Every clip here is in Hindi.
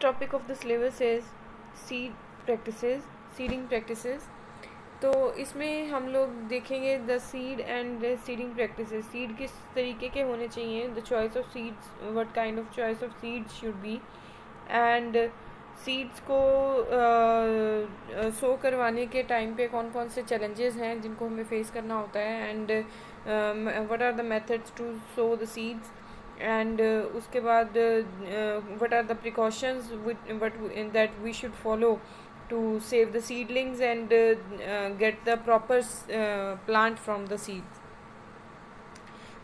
topic of the syllabus is seed practices, seeding practices. तो इसमें हम लोग देखेंगे the seed and seeding practices. Seed किस तरीके के होने चाहिए, the choice of seeds, what kind of choice of seeds should be, and seeds को सो करवाने के टाइम पे कौन कौन से चैलेंजेस हैं जिनको हमें फेस करना होता है, and what are the methods to sow the seeds, and उसके बाद what are the precautions that we should follow to save the seedlings and get the proper plant from the seeds.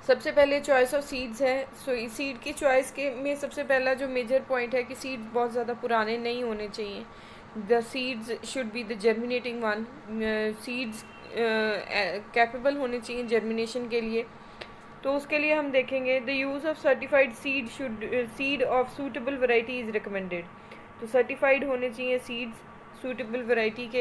सबसे पहले चॉइस ऑफ सीड्स है. सो सीड की चॉइस के में सबसे पहला जो मेजर पॉइंट है कि सीड्स बहुत ज़्यादा पुराने नहीं होने चाहिए. The seeds should be the germinating one. Seeds capable होने चाहिए जर्मिनेशन के लिए. तो उसके लिए हम देखेंगे the use of certified seed of suitable variety is recommended. तो सर्टिफाइड होने चाहिए सीड्स suitable variety के.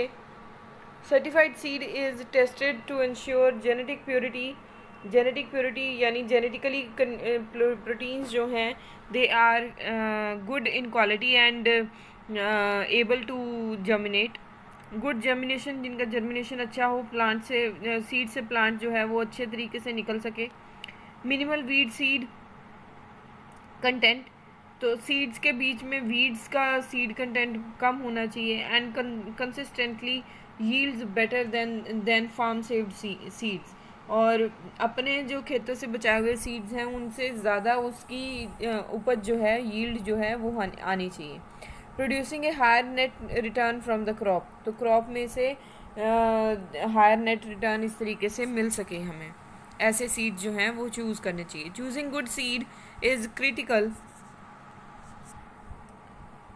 certified seed is tested to ensure genetic purity यानी genetically proteins जो हैं they are good in quality and able to germinate. good germination, जिनका germination अच्छा हो, plant से seed से plant जो है वो अच्छे तरीके से निकल सके. minimal weed seed content, तो सीड्स के बीच में वीड्स का सीड कंटेंट कम होना चाहिए. And consistently yields better than farm saved seeds. और अपने जो खेतों से बचाए हुए सीड्स हैं उनसे ज़्यादा उसकी उपज जो है, यील्ड जो है वो आनी चाहिए. Producing a higher net return from the crop, तो क्रॉप में से हायर नेट रिटर्न इस तरीके से मिल सके हमें. ऐसे सीड जो हैं वो चूज़ करने चाहिए. Choosing good seed is critical.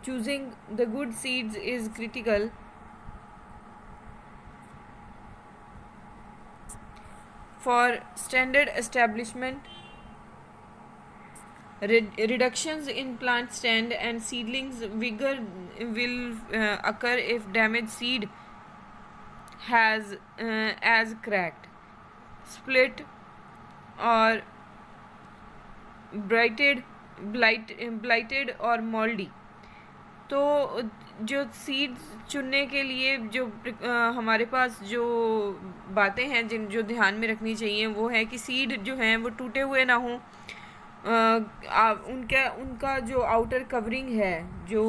Choosing the good seeds is critical for standard establishment. Reductions in plant stand and seedlings vigor will occur if damaged seed has as cracked, split or blighted or moldy. तो जो सीड्स चुनने के लिए जो हमारे पास जो बातें हैं जो ध्यान में रखनी चाहिए वो है कि सीड जो हैं वो टूटे हुए ना हों. उनका जो आउटर कवरिंग है, जो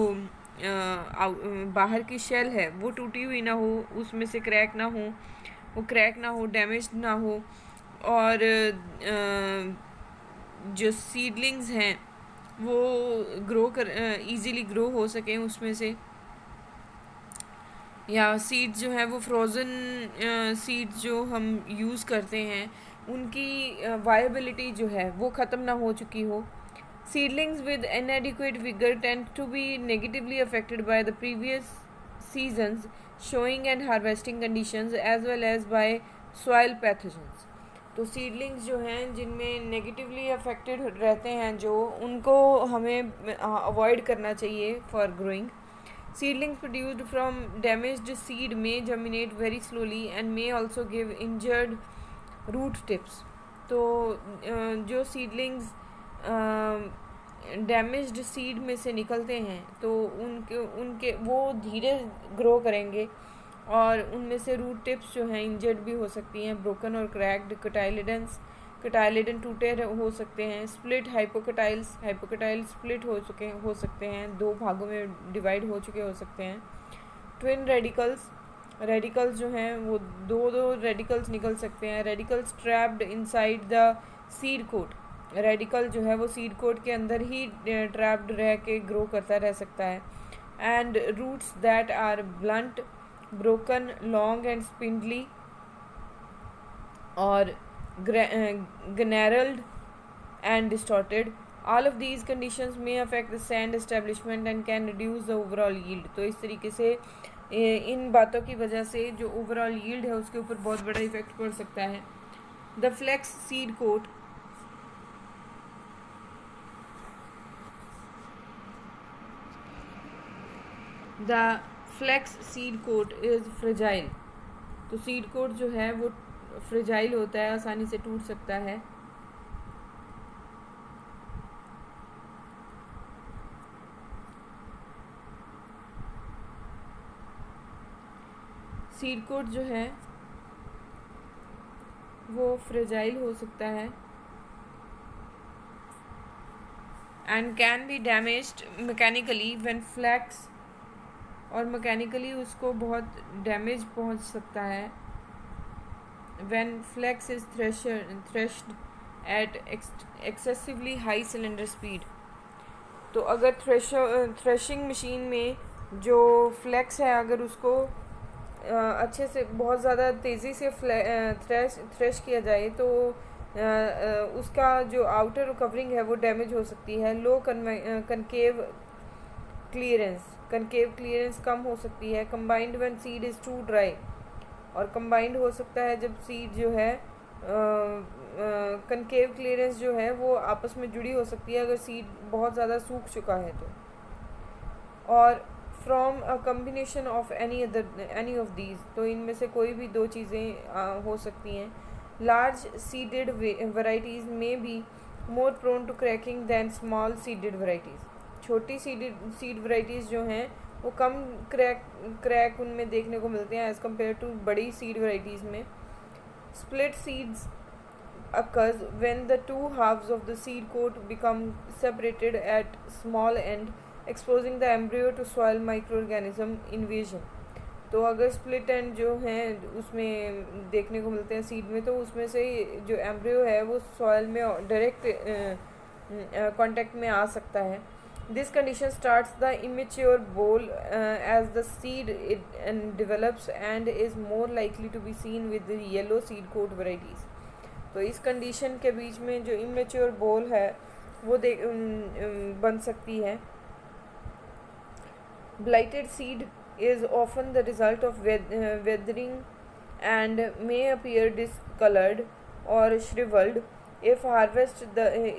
बाहर की शेल है वो टूटी हुई ना हो, उसमें से क्रैक ना हो, डैमेज ना हो. और जो सीडलिंग्स हैं वो ईज़िली ग्रो हो सकें उसमें से. या सीड्स जो हैं वो फ्रोज़न सीड्स जो हम यूज़ करते हैं उनकी वायबिलिटी जो है वो ख़त्म ना हो चुकी हो. Seedlings with inadequate vigour tend to be negatively affected by the previous seasons showing and harvesting conditions as well as by soil pathogens. तो सीडलिंग्स जो हैं जिनमें नेगेटिवली अफेक्टेड रहते हैं जो, उनको हमें अवॉइड करना चाहिए for growing. Seedlings produced from damaged seed may germinate very slowly and may also give injured root tips. तो जो सीडलिंग्स डैमेज्ड सीड में से निकलते हैं तो उनके वो धीरे ग्रो करेंगे और उनमें से रूट टिप्स जो हैं इंजर्ड भी हो सकती हैं, ब्रोकन और क्रैक्ड. कटाइलिडन टूटे हो सकते हैं. स्प्लिट हाइपोकटाइल स्प्लिट हो सकते हैं, दो भागों में डिवाइड हो चुके हो सकते हैं. ट्विन रेडिकल्स जो हैं वो दो रेडिकल्स निकल सकते हैं. Radicles trapped inside the seed coat. Radicle जो है वो सीड कोट के अंदर ही ट्रैप्ड रह के ग्रो करता रह सकता है. And roots that are blunt, broken, long and spindly or gnarled and distorted. All of these conditions may affect the stand establishment and can reduce the overall yield. तो इस तरीके से इन बातों की वजह से जो ओवरऑल यील्ड है उसके ऊपर बहुत बड़ा इफेक्ट पड़ सकता है. The flax seed coat. The flax seed coat is fragile. तो सीड कोट जो है वो फ्रेजाइल होता है, आसानी से टूट सकता है. सीड कोट जो है वो फ्रेजाइल हो सकता है and can be damaged mechanically when flax, और मैकेनिकली उसको बहुत डैमेज पहुंच सकता है when flax is threshed at excessively high cylinder speed. तो अगर थ्रेशिंग मशीन में जो फ्लैक्स है अगर उसको अच्छे से बहुत ज़्यादा तेज़ी से थ्रेश किया जाए तो उसका जो आउटर कवरिंग है वो डैमेज हो सकती है। लो कनकेव क्लियरेंस कम हो सकती है। Combined when seed is too dry, और कंबाइंड हो सकता है जब सीड जो है कनकेव क्लियरेंस जो है वो आपस में जुड़ी हो सकती है अगर सीड बहुत ज़्यादा सूख चुका है तो। और from a combination of any of these, तो इनमें से कोई भी दो चीज़ें हो सकती हैं। लार्ज सीडेड वैराइटीज़ में be more prone to cracking than small seeded varieties. छोटी सीड वैराइटीज़ जो हैं वो कम क्रैक उनमें देखने को मिलते हैं एज़ कम्पेयर टू बड़ी सीड वैराइटीज़ में। Split seeds occurs when the two halves of the seed coat become separated at small end, exposing the embryo to soil microorganism invasion। तो अगर स्प्लिट एंड जो हैं उसमें देखने को मिलते हैं सीड में, तो उसमें से जो एम्ब्रियो है वो सॉइल में डायरेक्ट कांटेक्ट में आ सकता है। This condition starts the immature boll as the seed develops and is more likely to be seen with yellow seed coat varieties. तो इस कंडीशन के बीच में जो इमेच्योर बोल है वो बन सकती है। ब्लाइटेड seed is often the result of weathering and may appear discolored or shriveled if harvest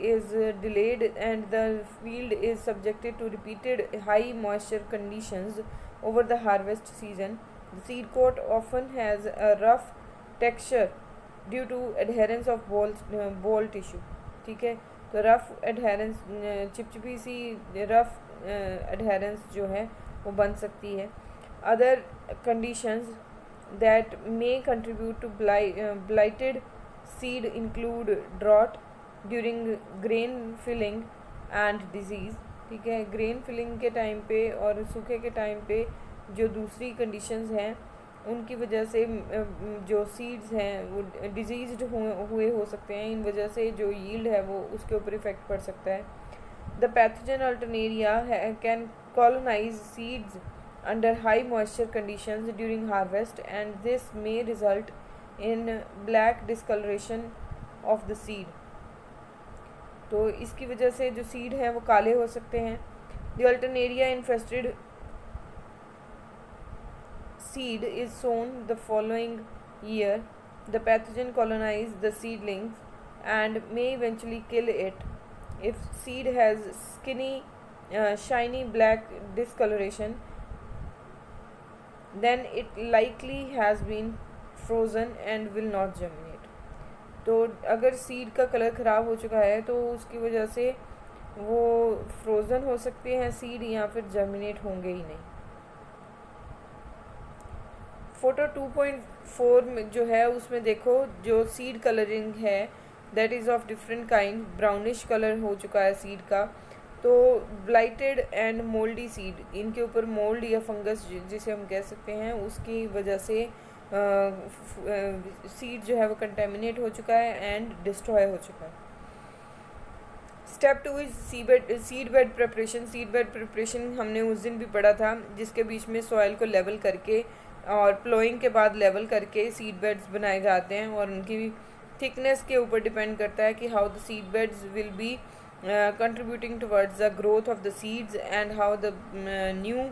is delayed and the field is subjected to repeated high moisture conditions over the harvest season. The seed coat often has a rough texture due to adherence of ball tissue। ठीक है, तो रफ एडहेरेंस, चिपचिपी सी रफ एडहेरेंस जो है वो बन सकती है। Other conditions that may contribute to blighted seed include drought during grain filling and disease। ठीक है, ग्रेन फिलिंग के टाइम पे और सूखे के टाइम पे जो दूसरी कंडीशंस हैं उनकी वजह से जो सीड्स हैं वो डिजीज्ड हुए हो सकते हैं। इन वजह से जो यील्ड है वो उसके ऊपर इफ़ेक्ट पड़ सकता है। The pathogen Alternaria can colonise seeds under high moisture conditions during harvest and this may result in black discoloration of the seed। तो इसकी वजह से जो सीड हैं वो काले हो सकते हैं। The Alternaria infested seed is sown the following year. The pathogen colonizes the seedlings and may eventually kill it. If seed has skinny, shiny black discoloration, then it likely has been frozen and will not germinate। तो अगर सीड का कलर ख़राब हो चुका है तो उसकी वजह से वो फ्रोज़न हो सकते हैं सीड या फिर जर्मिनेट होंगे ही नहीं। फोटो 2.4 में जो है उसमें देखो जो सीड कलरिंग है that is of different kind. Brownish colour हो चुका है सीड का। तो ब्लाइटेड एंड मोल्डी सीड, इनके ऊपर मोल्ड या फंगस जिसे हम कह सकते हैं उसकी वजह से सीड जो है वो कंटेमिनेट हो चुका है एंड डिस्ट्रॉय हो चुका है। Step 2 is seed bed preparation. Seed bed preparation हमने उस दिन भी पढ़ा था जिसके बीच में सॉइल को लेवल करके और प्लोइंग के बाद लेवल करके सीड बेड्स बनाए जाते हैं और उनकी थिकनेस के ऊपर डिपेंड करता है कि how the seed beds will be contributing towards the growth of the seeds and how the new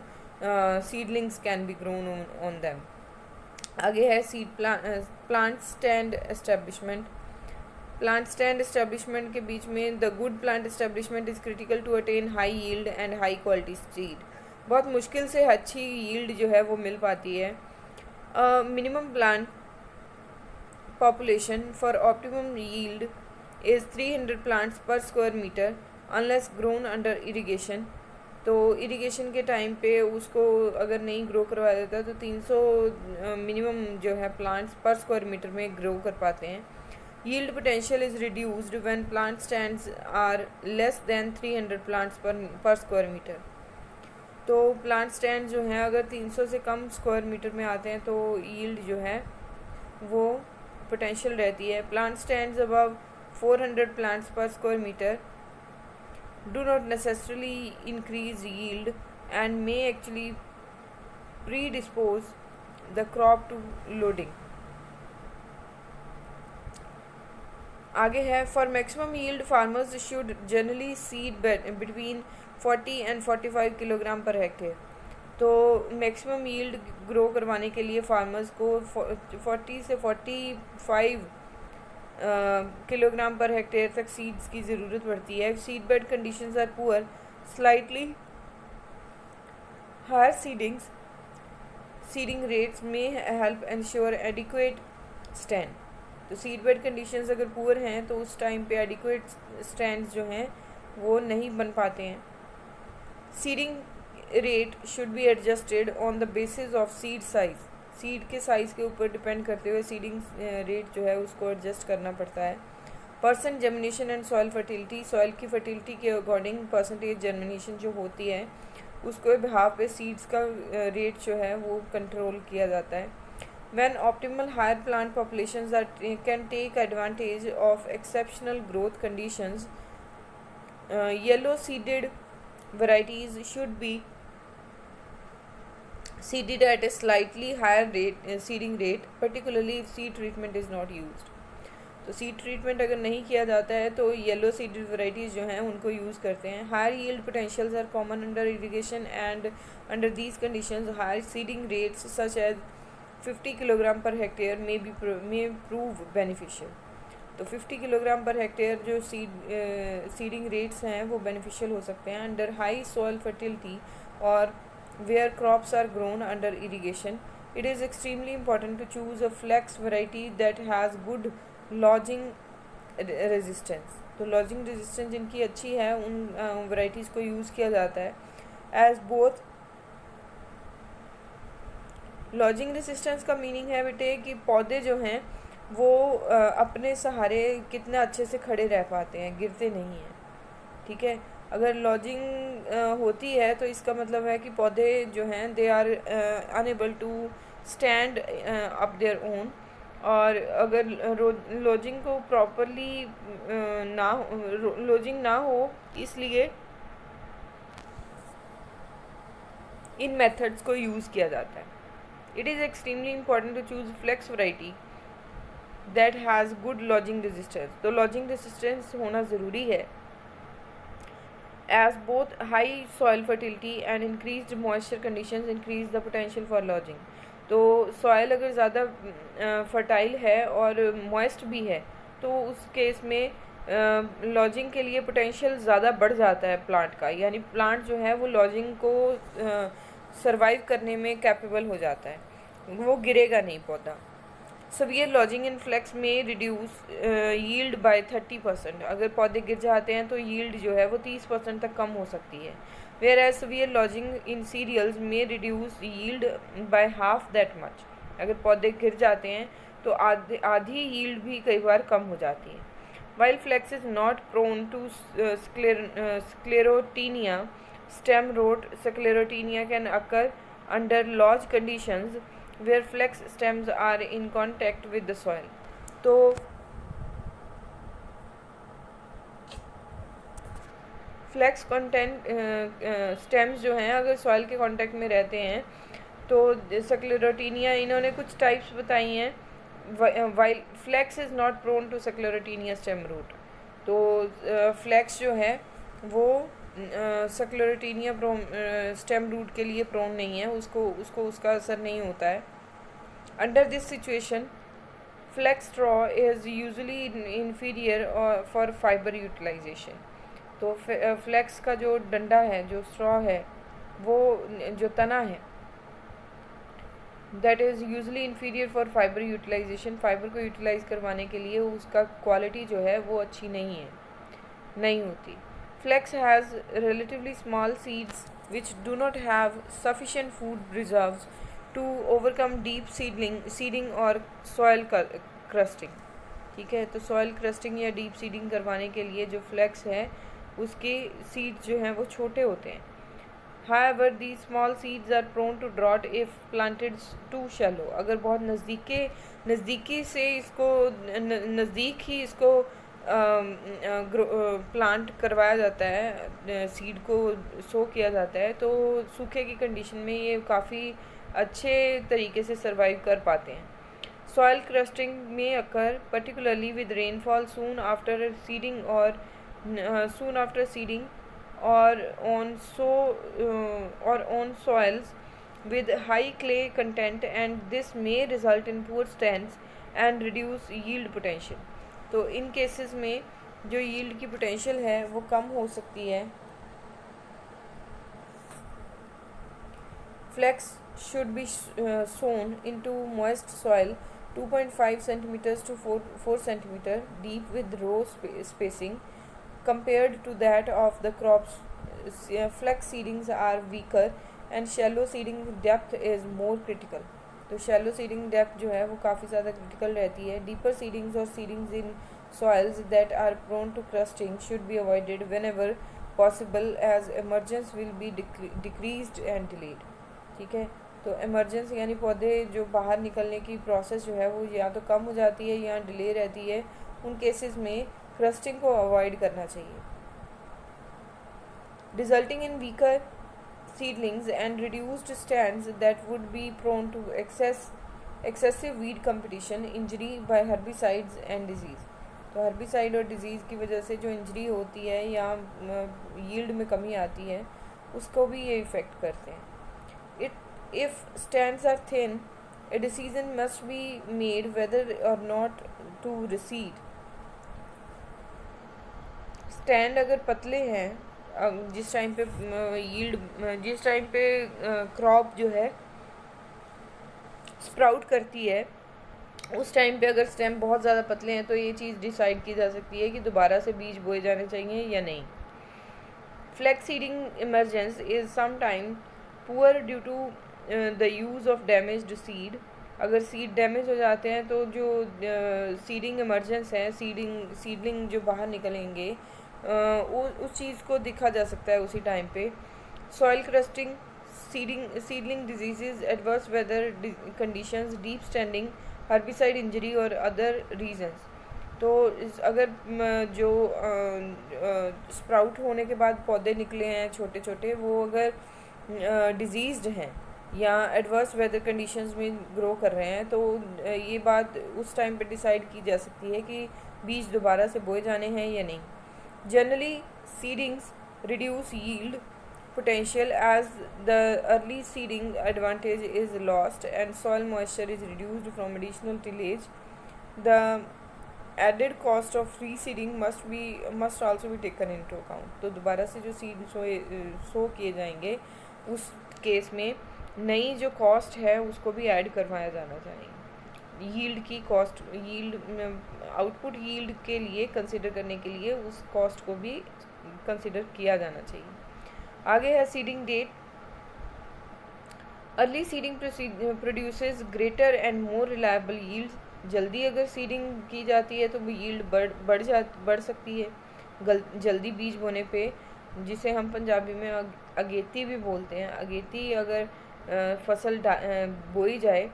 seedlings can be grown on them। आगे है seed plant stand establishment. Plant stand establishment के बीच में the good plant establishment is critical to attain high yield and high quality seed. बहुत मुश्किल से अच्छी यील्ड जो है वो मिल पाती है। Minimum plant population for optimum yield is 300 plants per square meter unless grown under irrigation। तो इरिगेशन के टाइम पे उसको अगर नहीं ग्रो करवा देता तो 300 मिनिमम जो है प्लांट्स पर स्क्वायर मीटर में ग्रो कर पाते हैं। Yield potential is reduced when plant stands are less than 300 plants per square metre. तो प्लांट स्टैंड जो हैं अगर 300 से कम स्क्वायर मीटर में आते हैं तो यील्ड जो है वो पोटेंशियल रहती है। Plant stands above 400 plants per square metre do not necessarily increase yield and may actually predispose the crop to loading. आगे है for maximum yield farmers should generally seed between 40 and 45 kilogram per hectare. तो मैक्सिमम यील्ड ग्रो करवाने के लिए फार्मर्स को 40 से 45 किलोग्राम पर हेक्टेयर तक सीड्स की ज़रूरत पड़ती है। Seed bed conditions are poor, slightly higher seeding rates में हेल्प एंश्योर एडिक्वेट स्टैंड। तो सीड बेड कंडीशंस अगर पुअर हैं तो उस टाइम पे एडिक्वेट स्टैंड्स जो हैं वो नहीं बन पाते हैं। Seeding rate should be adjusted on the basis of seed size. Seed के साइज़ के ऊपर डिपेंड करते हुए सीडिंग रेट जो है उसको एडजस्ट करना पड़ता है। Percent germination and soil fertility, soil की फर्टिलिटी के अकॉर्डिंग परसेंटेज जर्मिनेशन जो होती है उसको बिहाफ पे सीड्स का रेट जो है वो कंट्रोल किया जाता है। When optimal higher plant populations are can take advantage of exceptional growth conditions, yellow seeded varieties should be seeded at a slightly higher seeding rate, particularly if seed treatment is not used. तो सीड ट्रीटमेंट अगर नहीं किया जाता है तो येलो सीडेड वैरायटीज़ जो हैं उनको यूज़ करते हैं। Higher yield potentials are common under irrigation and under these conditions higher seeding rates such as 50 kilogram per hectare may prove beneficial. तो 50 किलोग्राम पर हेक्टेयर जो सीडिंग रेट्स हैं वो बेनिफिशियल हो सकते हैं अंडर हाई सॉइल फर्टिलिटी और where crops are grown under irrigation. It is extremely important to choose a flax variety that has good lodging resistance. तो लॉजिंग रेजिस्टेंस जिनकी अच्छी है उन वैरायटीज़ को यूज़ किया जाता है। एज बोथ लॉजिंग रेजिस्टेंस का मीनिंग है बेटे कि पौधे जो हैं वो अपने सहारे कितने अच्छे से खड़े रह पाते हैं, गिरते नहीं हैं। ठीक है, अगर लॉजिंग होती है तो इसका मतलब है कि पौधे जो हैं they are unable to stand up their own. और अगर लॉजिंग को प्रॉपरली लॉजिंग ना हो इसलिए इन मेथड्स को यूज़ किया जाता है। It is extremely important to choose flax variety that has good lodging resistance. तो लॉजिंग रेजिस्टेंस होना ज़रूरी है। As both high soil fertility and increased moisture conditions increase the potential for lodging. तो सॉइल अगर ज़्यादा फर्टाइल है और मॉइस्ट भी है तो उस केस में लॉजिंग के लिए पोटेंशियल ज़्यादा बढ़ जाता है प्लांट का, यानी प्लांट जो है वो लॉजिंग को सरवाइव करने में कैपेबल हो जाता है, वो गिरेगा नहीं पौधा। सवियर लॉजिंग इन फ्लेक्स में रिड्यूस यील्ड बाय 30%। अगर पौधे गिर जाते हैं तो यील्ड जो है वो 30% तक कम हो सकती है। Whereas severe lodging in cereals में reduce yield by half that much. अगर पौधे गिर जाते हैं तो आधी यील्ड भी कई बार कम हो जाती है। While flax is not prone to sclerotinia, stem rot sclerotinia can occur under lodged conditions where flex stems are in contact with the soil। तो फ्लैक्स कंटेंट स्टेम्स जो हैं अगर सॉइल के कांटेक्ट में रहते हैं तो स्क्लेरोटीनिया, इन्होंने कुछ टाइप्स बताई हैं। While flax is not prone to sclerotinia stem root. तो फ्लैक्स जो है वो स्क्लेरोटीनिया स्टेम रूट के लिए प्रोन नहीं है, उसको उसका असर नहीं होता है। Under this situation flax straw is usually inferior for fibre utilisation. तो फ्लैक्स का जो डंडा है, जो स्ट्रॉ है, वो जो तना है, that is usually inferior for fibre utilisation. Fibre को यूटिलाइज करवाने के लिए उसका क्वालिटी जो है वो अच्छी नहीं होती। Flax has relatively small seeds which do not have sufficient food reserves to overcome deep seeding or soil crusting. ठीक है, तो सॉइल क्रस्टिंग या डीप सीडिंग करवाने के लिए जो फ्लैक्स है उसके सीड्स जो हैं वो छोटे होते हैं. However, these small seeds are prone to drought if planted too shallow. अगर बहुत नज़दीकी से इसको नज़दीक ही इसको प्लांट करवाया जाता है, सीड को सो किया जाता है, तो सूखे की कंडीशन में ये काफ़ी अच्छे तरीके से सरवाइव कर पाते हैं. Soil crusting may occur particularly with rainfall soon after seeding or on soils with high clay content, and this may result in poor stands and reduce yield potential. तो इन केसेस में जो yield की पोटेंशियल है वो कम हो सकती है. Flax should be sown into moist soil 2.5 centimeters to 4 centimeter deep with row spacing compared to that of the crops. Flax seedings are weaker and shallow seeding depth is more critical. तो shallow seeding depth जो है वो काफ़ी ज़्यादा critical रहती है. Deeper seedings or seedings in soils that are prone to crusting should be avoided whenever possible, as emergence will be decreased and delayed. ठीक है, तो emergence यानी पौधे जो बाहर निकलने की प्रोसेस जो है वो या तो कम हो जाती है या डिले रहती है. उन केसेस में क्रस्टिंग को अवॉइड करना चाहिए. Resulting in weaker seedlings and reduced stands that would be prone to excessive weed competition, injury by herbicides and disease. तो herbicide और disease की वजह से जो इंजरी होती है या yield में कमी आती है उसको भी ये इफ़ेक्ट करते हैं. If stands are thin, a decision must be made whether or not to reseed. Stand अगर पतले हैं, जिस टाइम पे जिस टाइम पे क्रॉप जो है स्प्राउट करती है उस टाइम पे अगर स्टेम बहुत ज़्यादा पतले हैं तो ये चीज़ डिसाइड की जा सकती है कि दोबारा से बीज बोए जाने चाहिए या नहीं. Flax seeding emergence is sometime poor due to the use of damaged seed. अगर सीड डैमेज हो जाते हैं तो जो सीडिंग इमरजेंस है, सीडलिंग जो बाहर निकलेंगे उस चीज़ को दिखा जा सकता है उसी टाइम पे. Soil crusting, seedling disease, adverse weather conditions, deep standing, herbicide injury और अदर रीजंस. तो अगर जो स्प्राउट होने के बाद पौधे निकले हैं छोटे छोटे, वो अगर डिजीज़्ड हैं या एडवर्स वेदर कंडीशंस में ग्रो कर रहे हैं तो ये बात उस टाइम पे डिसाइड की जा सकती है कि बीज दोबारा से बोए जाने हैं या नहीं. Generally seedings reduce yield potential as the early seeding advantage is lost and soil moisture is reduced from additional tillage. The added cost of free seeding must also be taken into account. तो दोबारा से जो सीड सो किए जाएंगे उस केस में नई जो कॉस्ट है उसको भी ऐड करवाया जाना चाहिए. यील्ड की कॉस्ट, आउटपुट यील्ड के लिए कंसिडर करने के लिए उस कॉस्ट को भी कंसिडर किया जाना चाहिए. आगे है seeding date. Early seeding produces greater and more reliable yields. जल्दी अगर सीडिंग की जाती है तो वो यील्ड बढ़ सकती है जल्दी बीज बोने पे, जिसे हम पंजाबी में अगेती भी बोलते हैं. अगेती अगर फसल बोई जाए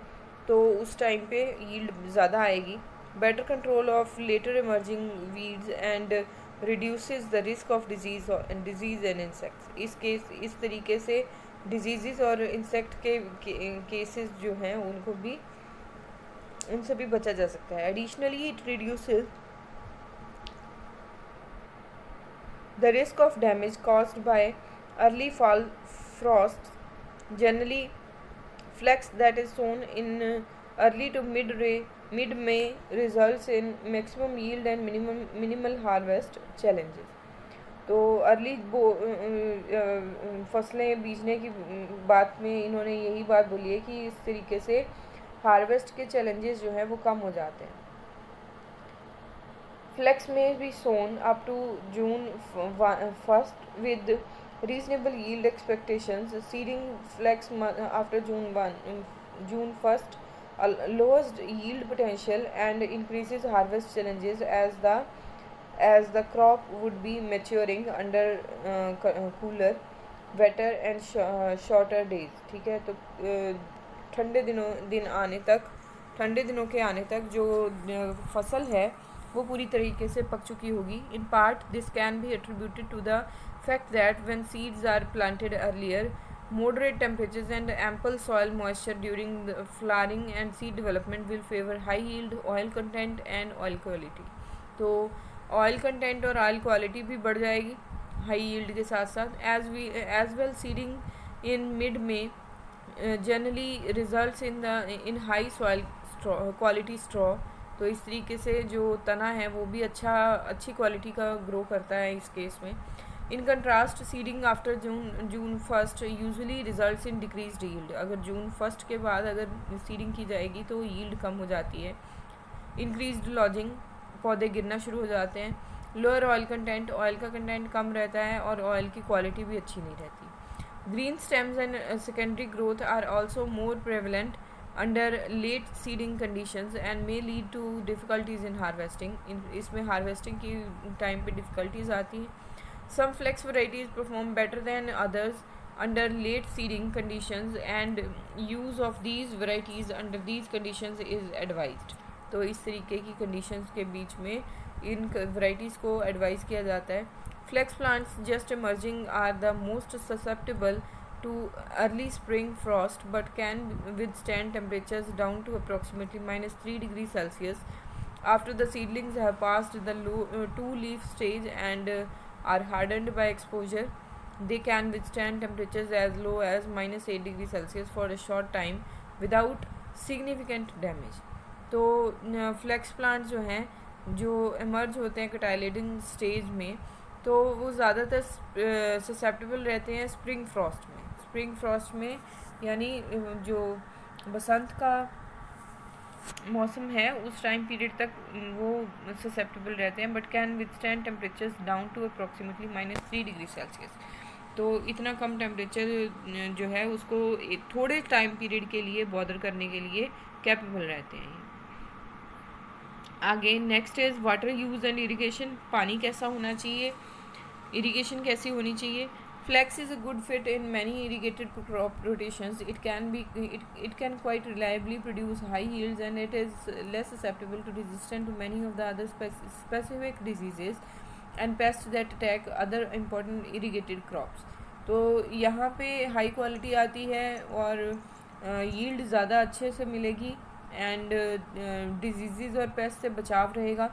तो उस टाइम पे यील्ड ज़्यादा आएगी. Better control of later emerging weeds and reduces the risk of disease and insects. इस तरीके से डिजीज़ और इंसेक्ट के केसेस जो हैं उनसे भी बचा जा सकता है. Additionally it reduces the risk of damage caused by early fall frost. Generally flax that is sown in early to mid May results in maximum yield and minimal harvest challenges. तो अर्ली फसलें बीजने की बात में इन्होंने यही बात बोली है कि इस तरीके से हार्वेस्ट के चैलेंजेस जो हैं वो कम हो जाते हैं. फ्लैक्स में भी sown up to June 1 with Reasonable yield expectations. Seeding flex after June 1st lowers yield potential and increases harvest challenges as the crop would be maturing under cooler, wetter and shorter days. ठीक है, तो ठंडे दिनों के आने तक जो फसल है वो पूरी तरीके से पक चुकी होगी. In part this can be attributed to the fact that when seeds are planted earlier, moderate temperatures and ample soil moisture during the flowering and seed development will favor high yield, oil content and oil quality. तो ऑयल कंटेंट और ऑयल क्वालिटी भी बढ़ जाएगी हाई यील्ड के साथ साथ. As well seeding in mid में generally results in high soil quality straw. तो इस तरीके से जो तना है वो भी अच्छी क्वालिटी का ग्रो करता है इस केस में. In contrast seeding after June 1st usually results in decreased yield. अगर जून 1st के बाद अगर सीडिंग की जाएगी तो यील्ड कम हो जाती है. इंक्रीज्ड लॉजिंग, पौधे गिरना शुरू हो जाते हैं. लोअर ऑयल कंटेंट, ऑयल का कंटेंट कम रहता है और ऑयल की क्वालिटी भी अच्छी नहीं रहती. Green stems and secondary growth are also more prevalent under late seeding conditions and may lead to difficulties in harvesting. इसमें हार्वेस्टिंग की टाइम पे डिफ़िकल्टीज़ आती हैं. Some flex varieties perform better than others under late seeding conditions and use of these varieties under these conditions is advised. तो इस तरीके की conditions के बीच में इन varieties को advise किया जाता है. Flex plants just emerging are the most susceptible to early spring frost but can withstand temperatures down to approximately -3 degrees Celsius after the seedlings have passed the two leaf stage and are hardened by exposure. They can withstand temperatures as low as -8 degrees Celsius for a short time without significant damage. तो फ्लेक्स प्लांट्स जो हैं जो इमर्ज होते हैं कटाइलेटिंग स्टेज में, तो वो ज़्यादातर ससेप्टेबल रहते हैं स्प्रिंग फ्रॉस्ट में यानी जो बसंत का मौसम है उस टाइम पीरियड तक वो ससेप्टेबल रहते हैं. But can withstand temperatures down to approximately -3 degree Celsius. तो इतना कम टेम्परेचर जो है उसको थोड़े टाइम पीरियड के लिए बॉदर करने के लिए कैपेबल रहते हैं. आगे next is water use and irrigation. पानी कैसा होना चाहिए, इरिगेशन कैसी होनी चाहिए. Flax is a good fit in many irrigated crop rotations. It can quite reliably produce high yields and it is less susceptible to resistant to many of the other specific diseases and pests that attack other important irrigated crops. तो यहाँ पे हाई क्वालिटी आती है और यील्ड ज़्यादा अच्छे से मिलेगी एंड डिजीज़ और पेस्ट से बचाव रहेगा.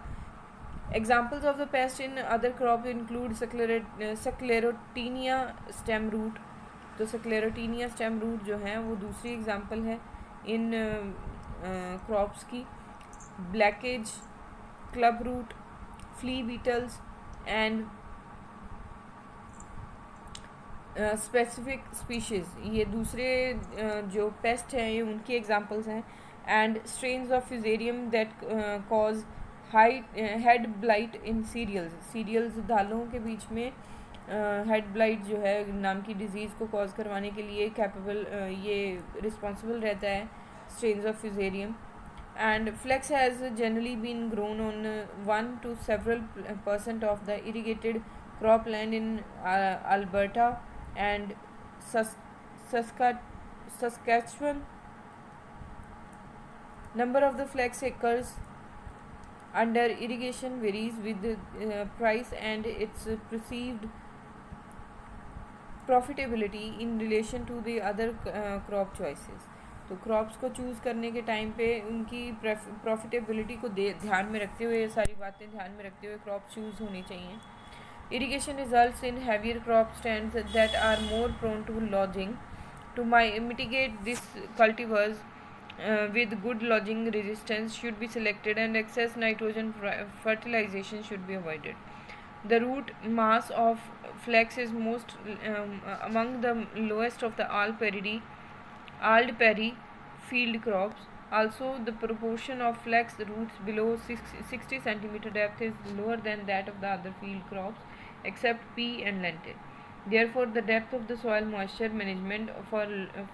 Examples of the pest in other crop include Sclerotinia stem root. तो Sclerotinia stem root जो है वो दूसरी एग्जाम्पल है इन क्रॉप्स की. Blackleg, club root, flea beetles and specific species ये दूसरे जो पेस्ट हैं ये उनकी एग्जाम्पल्स हैं. And strains of fusarium that cause head blight in cereals दालों के बीच में हेड ब्लाइट जो है नाम की डिजीज़ को कॉज करवाने के लिए ये रिस्पॉन्सिबल रहता है strains of Fusarium. And flax has generally been grown on 1 to several % of the irrigated cropland in Alberta and Saskatchewan. Number of the flex acres under irrigation varies with the price and its perceived profitability in relation to the other crop choices. तो क्रॉप्स को चूज़ करने के टाइम पे उनकी प्रॉफिटेबिलिटी को ध्यान में रखते हुए सारी बातें ध्यान में रखते हुए क्रॉप चूज़ होनी चाहिए. Irrigation results in heavier crop stands that are more prone to lodging. To mitigate this cultivars with good lodging resistance should be selected and excess nitrogen fertilization should be avoided. The root mass of flax is most among the lowest of the all perry field crops. Also, the proportion of flax roots below 60 cm depth is lower than that of the other field crops except pea and lentil. Therefore, the depth of the soil moisture management for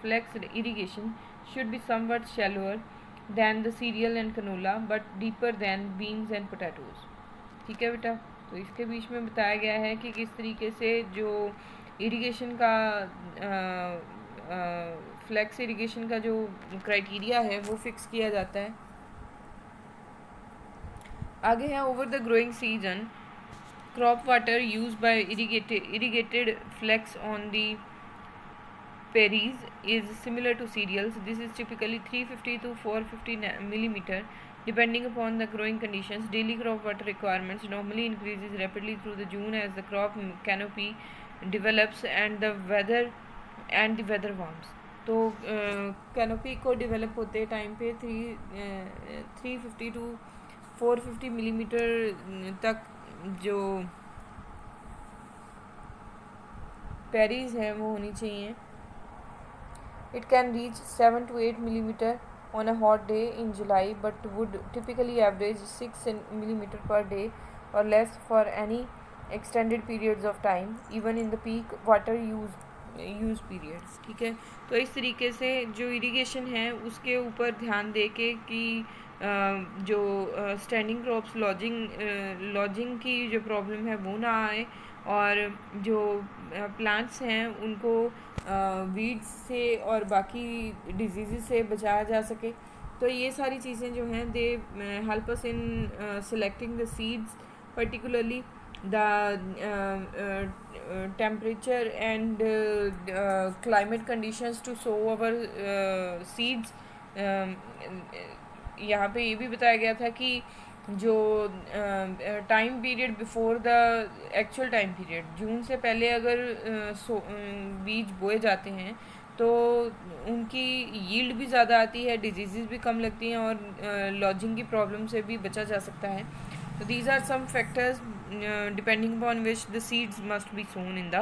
flex irrigation should be somewhat shallower than the cereal and canola, but deeper than beans and potatoes. ठीक है बेटा, तो इसके बीच में बताया गया है कि किस तरीके से जो इरिगेशन का फ्लैक्स इरिगेशन का जो क्राइटेरिया है वो फिक्स किया जाता है. आगे है over the growing season crop water used by irrigated flex on the prairies is similar to cereals. This is typically 350 to 450 millimeter depending upon the growing conditions. Daily crop water requirements normally increases rapidly through the June as the crop canopy develops and the weather warms. तो कैनोपी को डेवलप होते टाइम पे 350 टू 450 मिलीमीटर तक जो पेरीज हैं वो होनी चाहिए. It can reach 7 to 8 millimeter on a hot day in July but would typically average 6 millimeter per day or less for any extended periods of time even in the peak water use periods. ठीक है, तो इस तरीके से जो इरिगेशन है उसके ऊपर ध्यान दे के कि जो स्टैंडिंग क्रॉप्स लॉजिंग की जो प्रॉब्लम है वो ना आए और जो प्लांट्स हैं उनको वीड्स से और बाकी डिजीज़ से बचाया जा सके. तो ये सारी चीज़ें जो हैं they help us in selecting the seeds, particularly the temperature and climate conditions to sow our seeds. यहाँ पे ये भी बताया गया था कि जो time period before the actual time period, जून से पहले अगर बीज बोए जाते हैं तो उनकी यील्ड भी ज़्यादा आती है, डिजीज़ भी कम लगती हैं और लॉजिंग की प्रॉब्लम से भी बचा जा सकता है. So these are some factors depending upon which the seeds must be sown in the